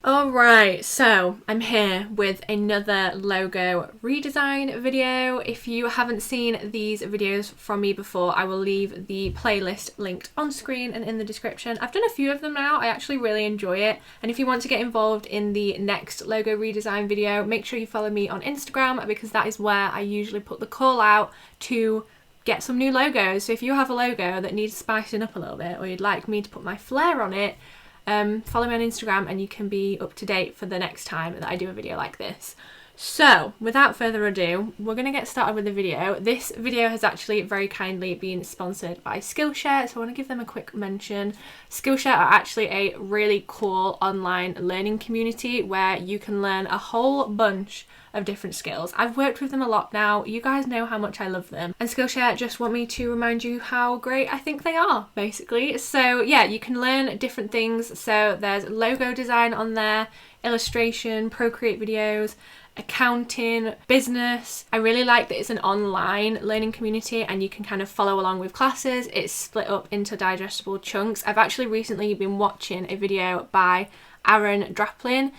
Alright, so I'm here with another logo redesign video. If you haven't seen these videos from me before, I will leave the playlist linked on screen and in the description. I've done a few of them now, I actually really enjoy it. And if you want to get involved in the next logo redesign video, make sure you follow me on Instagram because that is where I usually put the call out to get some new logos. So if you have a logo that needs spicing up a little bit or you'd like me to put my flair on it, follow me on Instagram and you can be up to date for the next time that I do a video like this. So without further ado, we're going to get started with the video. This video has actually very kindly been sponsored by Skillshare, so I want to give them a quick mention. Skillshare are actually a really cool online learning community where you can learn a whole bunch of different skills. I've worked with them a lot now. You guys know how much I love them. And Skillshare just want me to remind you how great I think they are, basically. So yeah, you can learn different things. So there's logo design on there, illustration, Procreate videos, accounting, business. I really like that it's an online learning community and you can kind of follow along with classes. It's split up into digestible chunks. I've actually recently been watching a video by Aaron Draplin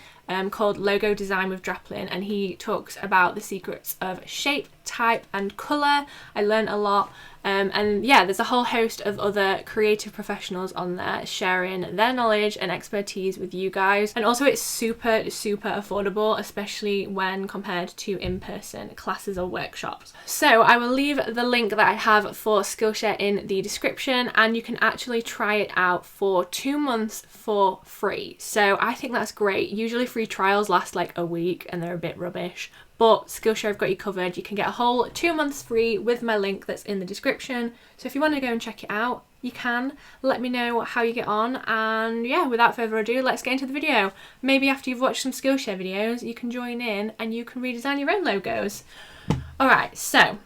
called Logo Design with Draplin, and he talks about the secrets of shape, type and colour. I learned a lot. And yeah, there's a whole host of other creative professionals on there sharing their knowledge and expertise with you guys. And also it's super affordable, especially when compared to in-person classes or workshops. So I will leave the link that I have for Skillshare in the description, and you can actually try it out for 2 months for free. So I think that's great. Usually free trials last like a week and they're a bit rubbish. But Skillshare have got you covered. You can get a whole 2 months free with my link that's in the description. So if you want to go and check it out, you can. Let me know how you get on. And yeah, without further ado, let's get into the video. Maybe after you've watched some Skillshare videos, you can join in and you can redesign your own logos. Alright, so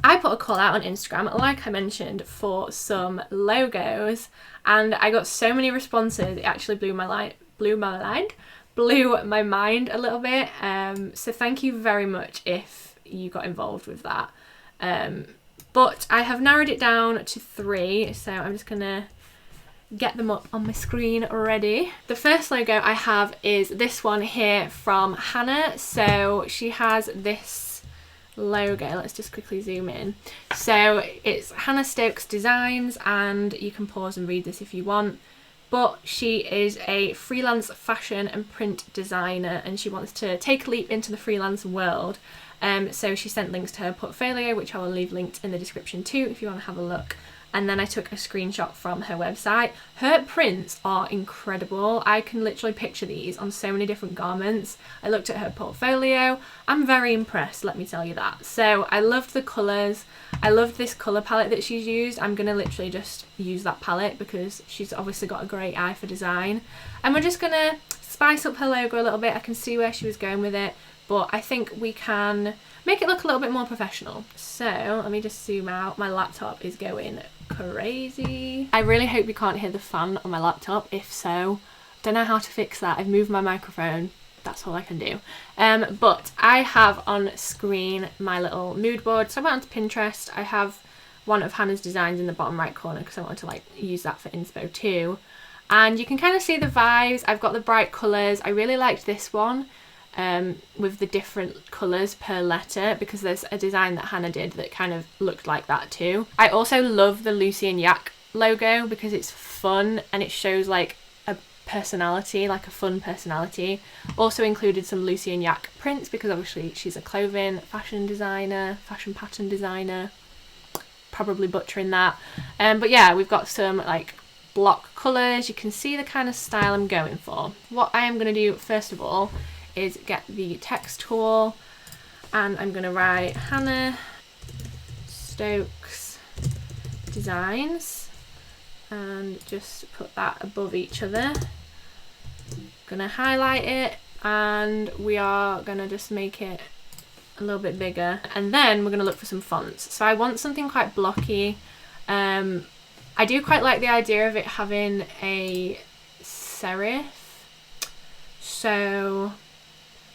I put a call out on Instagram, like I mentioned, for some logos. And I got so many responses, it actually blew my mind a little bit. So thank you very much if you got involved with that. But I have narrowed it down to 3, so I'm just gonna get them up on my screen already. The first logo I have is this one here from Hannah. So she has this logo, let's just quickly zoom in. So it's Hannah Stokes Designs, and you can pause and read this if you want. But she is a freelance fashion and print designer and she wants to take a leap into the freelance world. So she sent links to her portfolio, which I will leave linked in the description too if you want to have a look. And then I took a screenshot from her website. Her prints are incredible. I can literally picture these on so many different garments. I looked at her portfolio. I'm very impressed, let me tell you that. So I loved the colours. I loved this colour palette that she's used. I'm going to literally just use that palette because she's obviously got a great eye for design. And we're just going to spice up her logo a little bit. I can see where she was going with it, but I think we can make it look a little bit more professional. So let me just zoom out. My laptop is going crazy. I really hope you can't hear the fan on my laptop. If so, don't know how to fix that. I've moved my microphone. That's all I can do. But I have on screen my little mood board. So I went onto Pinterest. I have one of Hannah's designs in the bottom right corner because I wanted to like use that for inspo too. And you can kind of see the vibes. I've got the bright colours. I really liked this one with the different colours per letter because there's a design that Hannah did that kind of looked like that too. I also love the Lucy and Yak logo because it's fun and it shows like a personality, like a fun personality. Also included some Lucy and Yak prints because obviously she's a clothing fashion designer, fashion pattern designer. Probably butchering that. But yeah, we've got some like block colours. You can see the kind of style I'm going for. What I am going to do first of all is get the text tool and I'm going to write Hannah Stokes Designs and just put that above each other. Going to highlight it and we are going to just make it a little bit bigger, and then we're going to look for some fonts. So I want something quite blocky. I do quite like the idea of it having a serif, so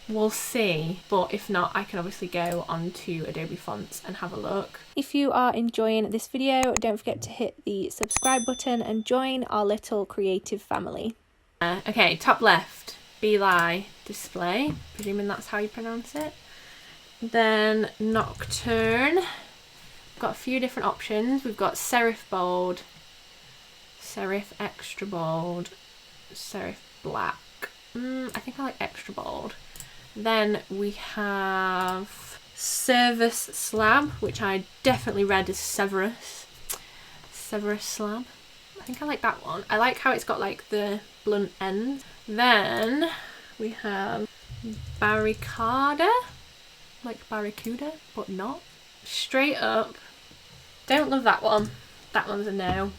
we'll see, but if not I can obviously go onto Adobe Fonts and have a look. If you are enjoying this video, don't forget to hit the subscribe button and join our little creative family. Okay, top left. Beli display, presuming that's how you pronounce it. Then Nocturne, we've got a few different options. We've got serif bold, serif extra bold, serif black. I think I like extra bold. Then we have Service Slab, which I definitely read as Severus Slab. I think I like that one. I like how it's got like the blunt ends. Then we have Barricada, like Barracuda, but not. Straight Up, don't love that one. That one's a no.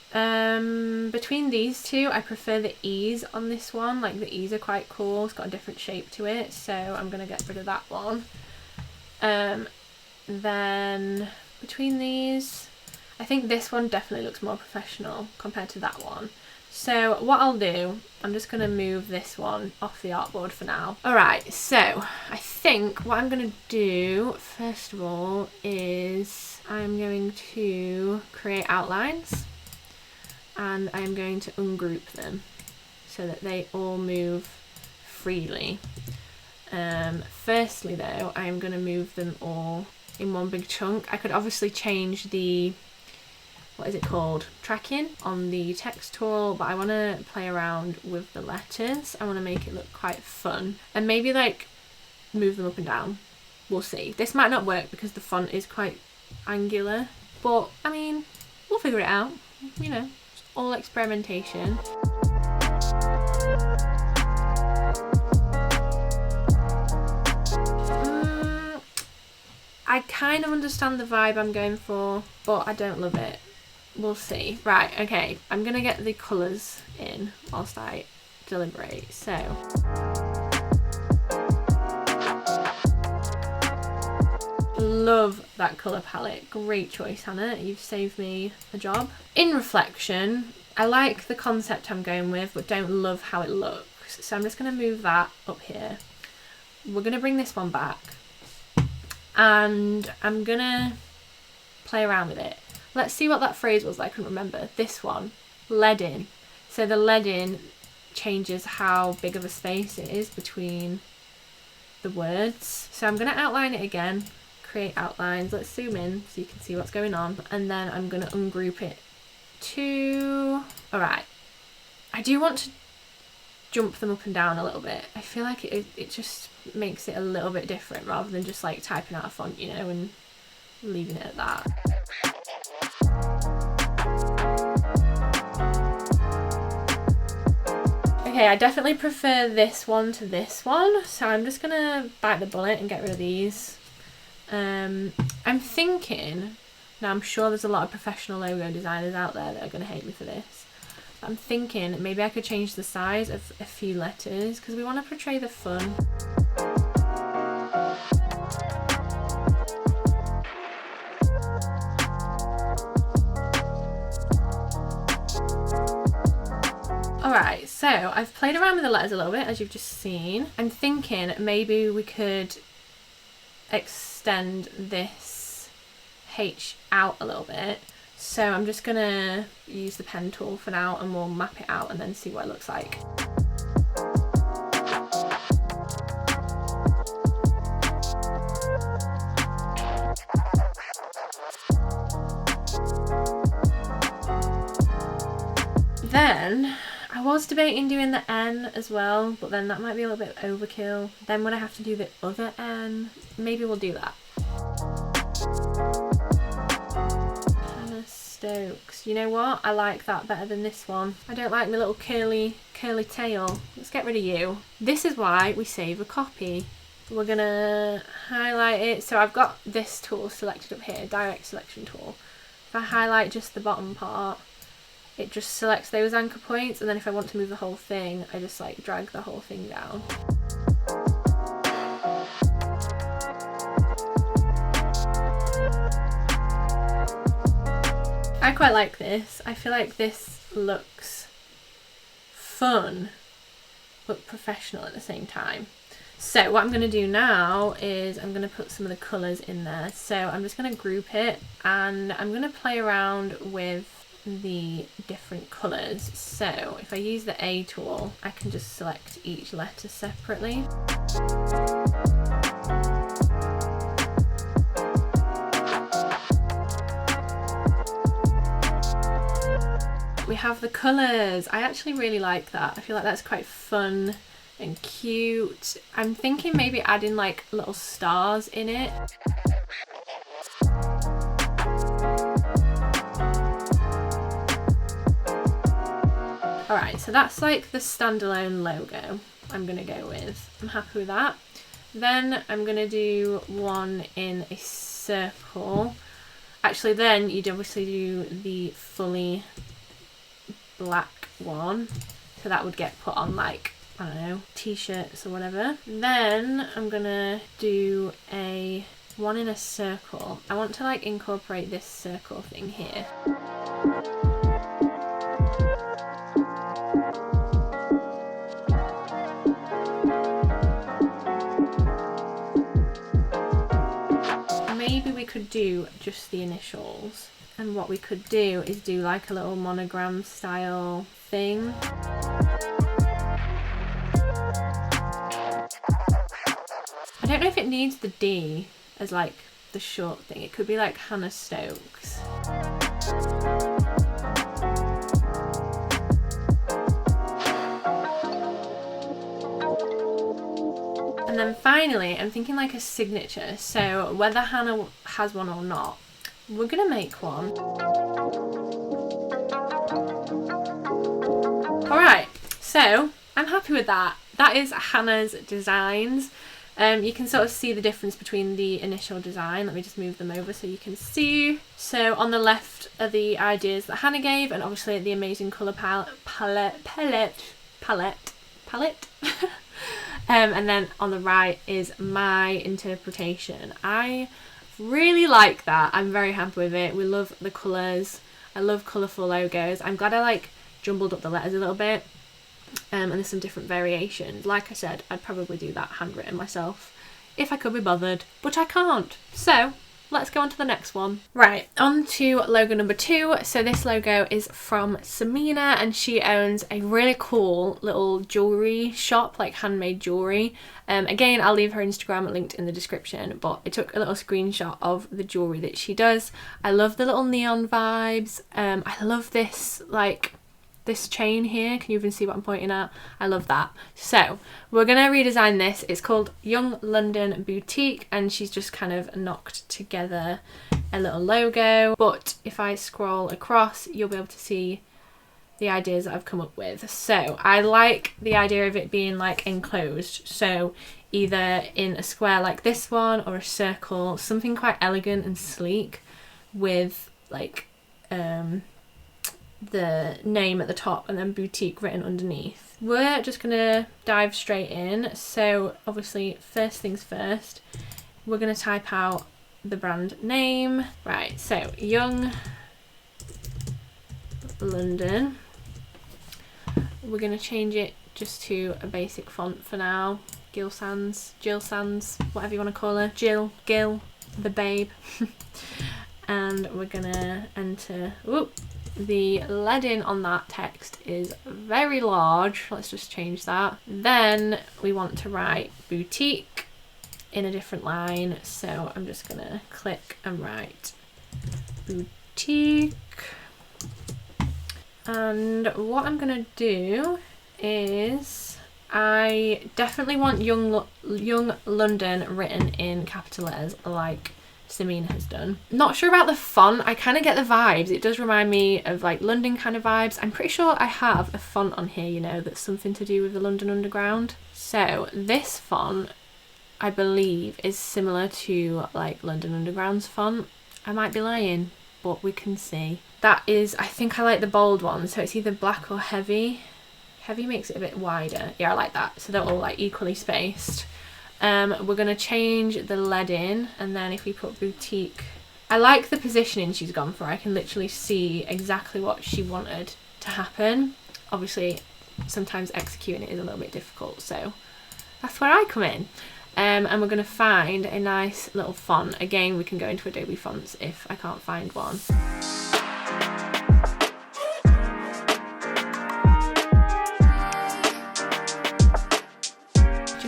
Between these two, I prefer the E's on this one. Like the E's are quite cool. It's got a different shape to it, so I'm gonna get rid of that one. Then between these, I think this one definitely looks more professional compared to that one. So what I'll do, I'm just going to move this one off the artboard for now. Alright, so I think what I'm going to do first of all is I'm going to create outlines and I'm going to ungroup them so that they all move freely. Firstly though, I'm going to move them all in one big chunk. I could obviously change the, what is it called, tracking on the text tool, but I want to play around with the letters. I want to make it look quite fun and maybe like move them up and down. We'll see. This might not work because the font is quite angular, but I mean, we'll figure it out, you know, it's all experimentation. I kind of understand the vibe I'm going for, but I don't love it. We'll see. Right, okay, I'm gonna get the colours in whilst I deliberate. So love that colour palette. Great choice, Hannah. You've saved me a job. In Reflection, I like the concept I'm going with, but don't love how it looks. So I'm just gonna move that up here. We're gonna bring this one back and I'm gonna play around with it. Let's see what that phrase was. I couldn't remember. This one, leading. So the leading changes how big of a space it is between the words. So I'm going to outline it again, create outlines. Let's zoom in so you can see what's going on. And then I'm going to ungroup it to... Alright. I do want to jump them up and down a little bit. I feel like it just makes it a little bit different rather than just like typing out a font, you know, and leaving it at that. Okay, I definitely prefer this one to this one, so I'm just gonna bite the bullet and get rid of these. I'm thinking, now I'm sure there's a lot of professional logo designers out there that are gonna hate me for this, but I'm thinking maybe I could change the size of a few letters because we want to portray the fun. Alright, so I've played around with the letters a little bit, as you've just seen. I'm thinking maybe we could extend this H out a little bit. So I'm just gonna use the pen tool for now and we'll map it out and then see what it looks like. Then I was debating doing the N as well, but then that might be a little bit overkill. Then when I have to do the other N, maybe we'll do that. Hannah Stokes. You know what? I like that better than this one. I don't like my little curly tail. Let's get rid of you. This is why we save a copy. We're gonna highlight it. So I've got this tool selected up here, direct selection tool. If I highlight just the bottom part, it just selects those anchor points, and then if I want to move the whole thing, I just like drag the whole thing down. I quite like this. I feel like this looks fun, but professional at the same time. So what I'm going to do now is I'm going to put some of the colours in there. So I'm just going to group it and I'm going to play around with the different colours. So if I use the A tool, I can just select each letter separately. We have the colours. I actually really like that. I feel like that's quite fun and cute. I'm thinking maybe adding like little stars in it. Alright, so that's like the standalone logo I'm gonna go with. I'm happy with that. Then I'm gonna do one in a circle. Actually, then you'd obviously do the fully black one. So that would get put on like, I don't know, t-shirts or whatever. Then I'm gonna do a one in a circle. I want to like incorporate this circle thing here. Maybe we could do just the initials, and what we could do is do like a little monogram style thing. I don't know if it needs the D as like the short thing. It could be like Hannah Stokes. And then finally, I'm thinking like a signature. So whether Hannah has one or not, we're gonna make one. All right, so I'm happy with that. That is Hannah's designs. You can sort of see the difference between the initial design. Let me just move them over so you can see. So on the left are the ideas that Hannah gave, and obviously the amazing colour palette. And then on the right is my interpretation. I really like that. I'm very happy with it. We love the colours. I love colourful logos. I'm glad I like jumbled up the letters a little bit. And there's some different variations. Like I said, I'd probably do that handwritten myself if I could be bothered, but I can't. So let's go on to the next one. Right, on to logo number 2. So this logo is from Samina, and she owns a really cool little jewellery shop, like handmade jewellery. Again, I'll leave her Instagram linked in the description, but I took a little screenshot of the jewellery that she does. I love the little neon vibes. I love this, like, this chain here. Can you even see what I'm pointing at? I love that. So we're gonna redesign this. It's called Young London Boutique, and she's just kind of knocked together a little logo. But if I scroll across, you'll be able to see the ideas that I've come up with. So I like the idea of it being like enclosed, so either in a square like this one or a circle, something quite elegant and sleek with like the name at the top and then boutique written underneath. We're just gonna dive straight in. So obviously, first things first, we're gonna type out the brand name. Right, so Young London. We're gonna change it just to a basic font for now. Jill Sands, whatever you want to call her. Jill, Gil, the babe. And we're gonna enter, whoop, the leading on that text is very large. Let's just change that. Then we want to write boutique in a different line. So I'm just gonna click and write boutique. And what I'm gonna do is I definitely want Young London written in capital letters like Samina has done. Not sure about the font. I kind of get the vibes. It does remind me of like London kind of vibes. I'm pretty sure I have a font on here, you know, that's something to do with the London Underground. So this font, I believe, is similar to like London Underground's font. I might be lying, but we can see. That is, I think I like the bold one, so it's either black or heavy. Heavy makes it a bit wider. Yeah, I like that. So they're all like equally spaced. We're going to change the leading, and then if we put boutique, I like the positioning she's gone for. I can literally see exactly what she wanted to happen. Obviously, sometimes executing it is a little bit difficult, so that's where I come in. And we're going to find a nice little font. Again, we can go into Adobe fonts if I can't find one.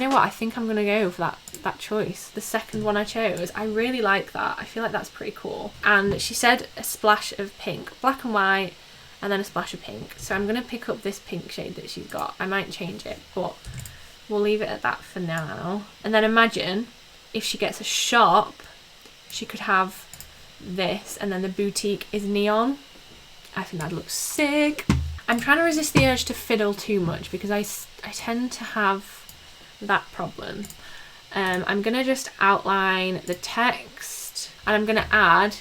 you know what? I think I'm gonna go for that choice. The second one I chose. I really like that. I feel like that's pretty cool. And she said a splash of pink, black and white, and then a splash of pink. So I'm gonna pick up this pink shade that she's got. I might change it, but we'll leave it at that for now. And then imagine if she gets a shop, she could have this, and then the boutique is neon. I think that looks sick. I'm trying to resist the urge to fiddle too much because I tend to have that problem. I'm gonna just outline the text, and I'm gonna add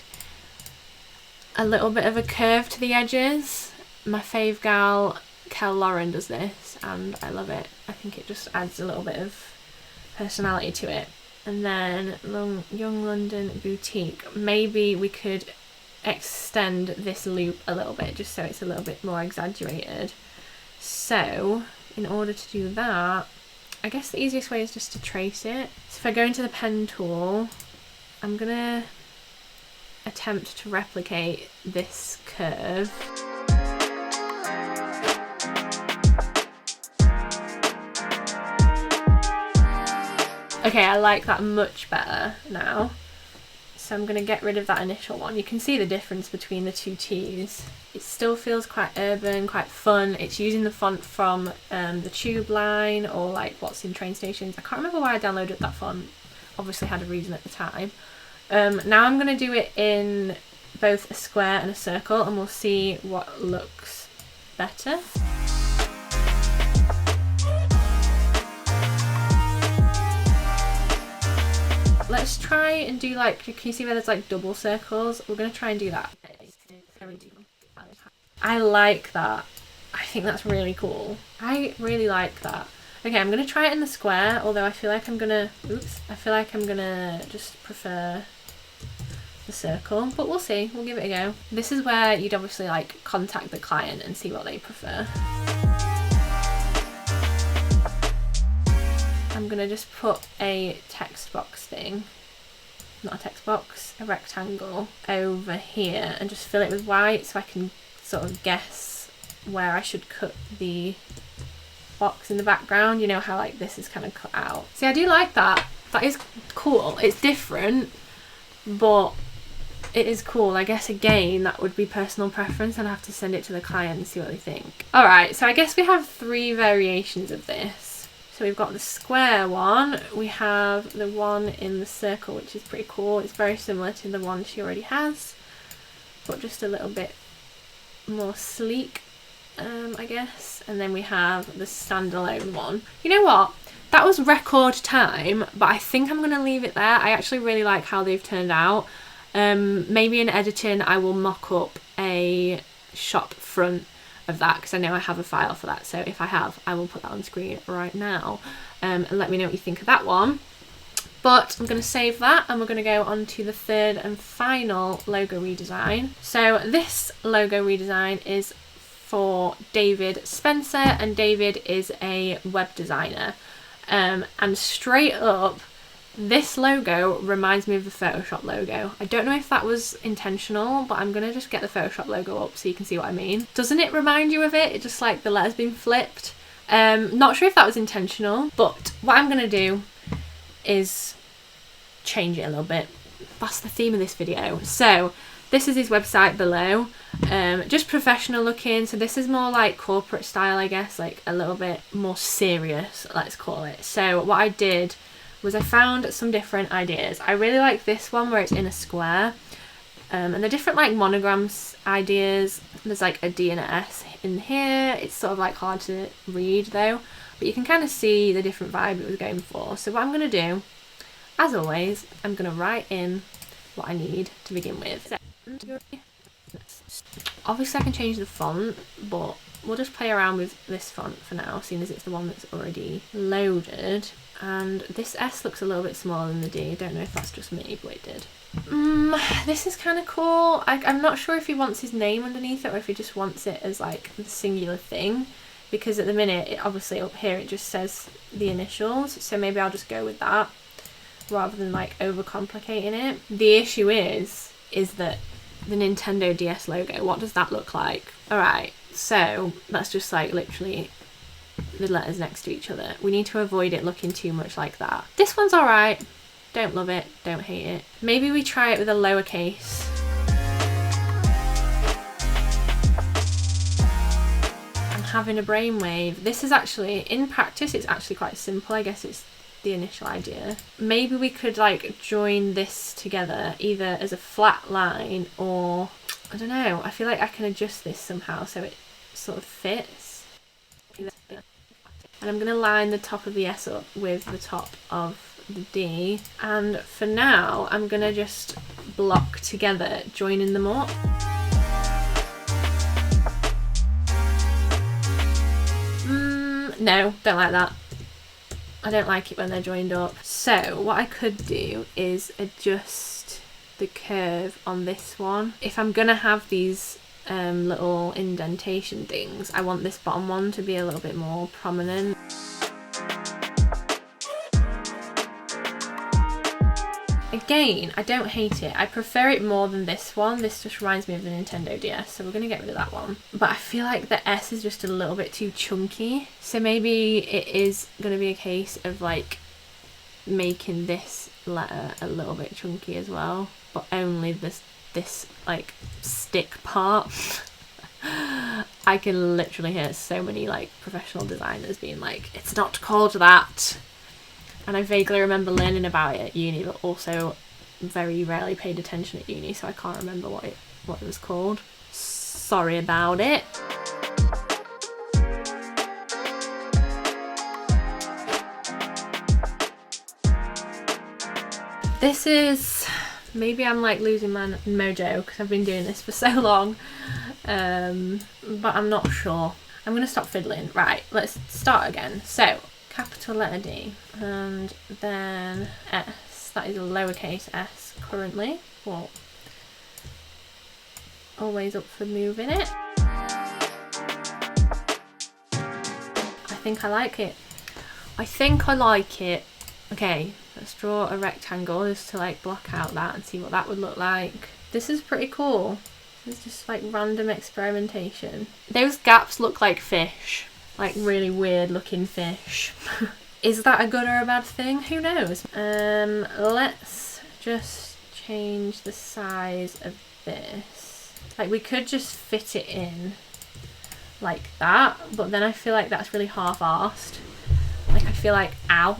a little bit of a curve to the edges. My fave gal, Kel Lauren, does this, and I love it. I think it just adds a little bit of personality to it. And then Young London Boutique. Maybe we could extend this loop a little bit just so it's a little bit more exaggerated. So in order to do that, I guess the easiest way is just to trace it. So if I go into the pen tool, I'm gonna attempt to replicate this curve. Okay, I like that much better now. So I'm going to get rid of that initial one. You can see the difference between the two T's. It still feels quite urban, quite fun. It's using the font from the Tube line, or like what's in train stations. I can't remember why I downloaded that font. Obviously had a reason at the time. Now I'm going to do it in both a square and a circle, and we'll see what looks better. Let's try and do like, can you see where there's like double circles? We're going to try and do that. I like that. I think that's really cool. I really like that. Okay, I'm going to try it in the square, although I feel like I'm going to, just prefer the circle, but we'll see. We'll give it a go. This is where you'd obviously like contact the client and see what they prefer. I'm gonna just put a text box thing, not a text box, a rectangle over here, and just fill it with white so I can sort of guess where I should cut the box in the background. You know how like this is kind of cut out. See, I do like that. That is cool. It's different, but it is cool. I guess again that would be personal preference, and I have to send it to the client and see what they think. Alright, so I guess we have 3 variations of this. So we've got the square one, we have the one in the circle, which is pretty cool. It's very similar to the one she already has, but just a little bit more sleek, I guess. And then we have the standalone one. You know what? That was record time, but I think I'm going to leave it there. I actually really like how they've turned out. Maybe in editing I will mock up a shop front of that, because I know I have a file for that, so if I have, I will put that on screen right now, and let me know what you think of that one. But I'm going to save that, and we're going to go on to the third and final logo redesign. So this logo redesign is for David Spencer, and David is a web designer, and straight up this logo reminds me of the Photoshop logo. I don't know if that was intentional, but I'm gonna just get the Photoshop logo up so you can see what I mean. Doesn't it remind you of it? It's just like the letters being flipped. Not sure if that was intentional, but what I'm gonna do is change it a little bit. That's the theme of this video. So this is his website below. Just professional looking. So this is more like corporate style, I guess, like a little bit more serious, let's call it. So what I did was I found some different ideas. I really like this one where it's in a square, and the different like monograms ideas. There's like a D and a S in here. It's sort of like hard to read though, but you can kind of see the different vibe it was going for. So what I'm going to do, as always, I'm going to write in what I need to begin with. Obviously I can change the font, but we'll just play around with this font for now, seeing as it's the one that's already loaded. And this S looks a little bit smaller than the D. I don't know if that's just me, but it did. This is kind of cool. I'm not sure if he wants his name underneath it or if he just wants it as like the singular thing, because at the minute, obviously up here it just says the initials, so maybe I'll just go with that rather than like overcomplicating it. The issue is that the Nintendo DS logo, what does that look like? Alright, so let's just like literally the letters next to each other. We need to avoid it looking too much like that. This one's alright. Don't love it, don't hate it. Maybe we try it with a lowercase. I'm having a brainwave. This is actually, in practice, it's actually quite simple. I guess it's the initial idea. Maybe we could like join this together either as a flat line or, I don't know, I feel like I can adjust this somehow so it sort of fits. And I'm going to line the top of the S up with the top of the D, and for now I'm going to just block together joining them up. No, don't like that. I don't like it when they're joined up. So what I could do is adjust the curve on this one. If I'm gonna have these little indentation things, I want this bottom one to be a little bit more prominent. Again, I don't hate it. I prefer it more than this one. This just reminds me of the Nintendo DS, so we're going to get rid of that one. But I feel like the S is just a little bit too chunky. So maybe it is going to be a case of like making this letter a little bit chunky as well, but only this like stick part. I can literally hear so many like professional designers being like, it's not called that. And I vaguely remember learning about it at uni, but also very rarely paid attention at uni, so I can't remember what it was called. Sorry about it. This is, maybe I'm like losing my mojo because I've been doing this for so long, but I'm not sure. I'm going to stop fiddling. Right, let's start again. So, capital letter D, and then S. That is a lowercase s currently. Well, always up for moving it. I think I like it. I think I like it. Okay, let's draw a rectangle just to like block out that and see what that would look like. This is pretty cool. It's just like random experimentation. Those gaps look like fish. Like really weird looking fish. Is that a good or a bad thing? Who knows? Let's just change the size of this. Like we could just fit it in like that, but then I feel like that's really half-arsed. Like I feel like, ow,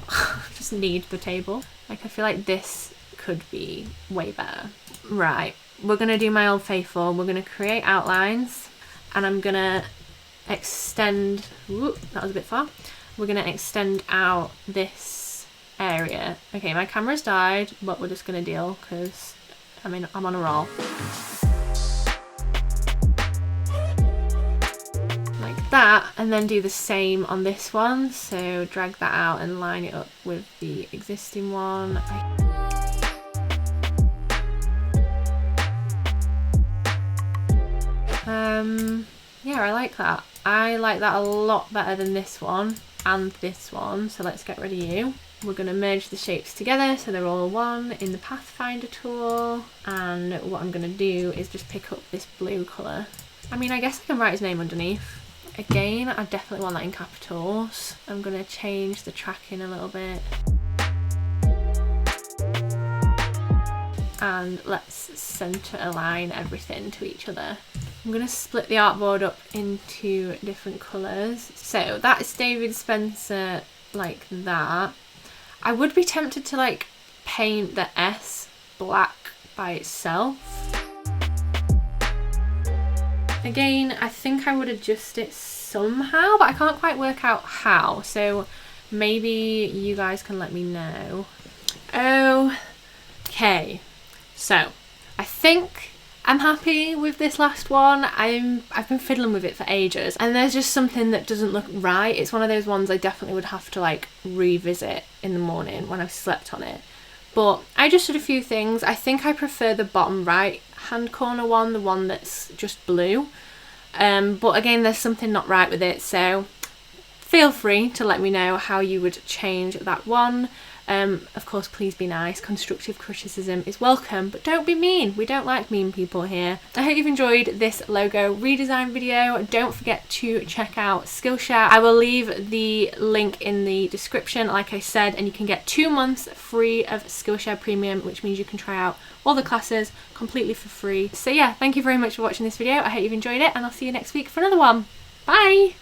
just need the table. Like I feel like this could be way better. Right, we're gonna do my old faithful. We're gonna create outlines, and I'm gonna extend, whoop, that was a bit far. We're going to extend out this area. Okay, my camera's died, but we're just going to deal because I'm on a roll. Like that, and then do the same on this one. So drag that out and line it up with the existing one. Yeah, I like that. I like that a lot better than this one and this one, so let's get rid of you. We're going to merge the shapes together so they're all one in the Pathfinder tool, and what I'm going to do is just pick up this blue colour. I mean, I guess I can write his name underneath. Again, I definitely want that in capitals. I'm going to change the tracking a little bit. And let's centre align everything to each other. I'm going to split the artboard up into different colours. So that is David Spencer like that. I would be tempted to like paint the S black by itself. Again, I think I would adjust it somehow, but I can't quite work out how. So maybe you guys can let me know. Okay, so I think I'm happy with this last one. I've been fiddling with it for ages, and there's just something that doesn't look right. It's one of those ones I definitely would have to like revisit in the morning when I've slept on it. But I just did a few things. I think I prefer the bottom right hand corner one, the one that's just blue. But again, there's something not right with it, so feel free to let me know how you would change that one. Of course, please be nice. Constructive criticism is welcome, but don't be mean. We don't like mean people here. I hope you've enjoyed this logo redesign video. Don't forget to check out Skillshare. I will leave the link in the description, like I said, and you can get 2 months free of Skillshare Premium, which means you can try out all the classes completely for free. So yeah, thank you very much for watching this video. I hope you've enjoyed it, and I'll see you next week for another one. Bye!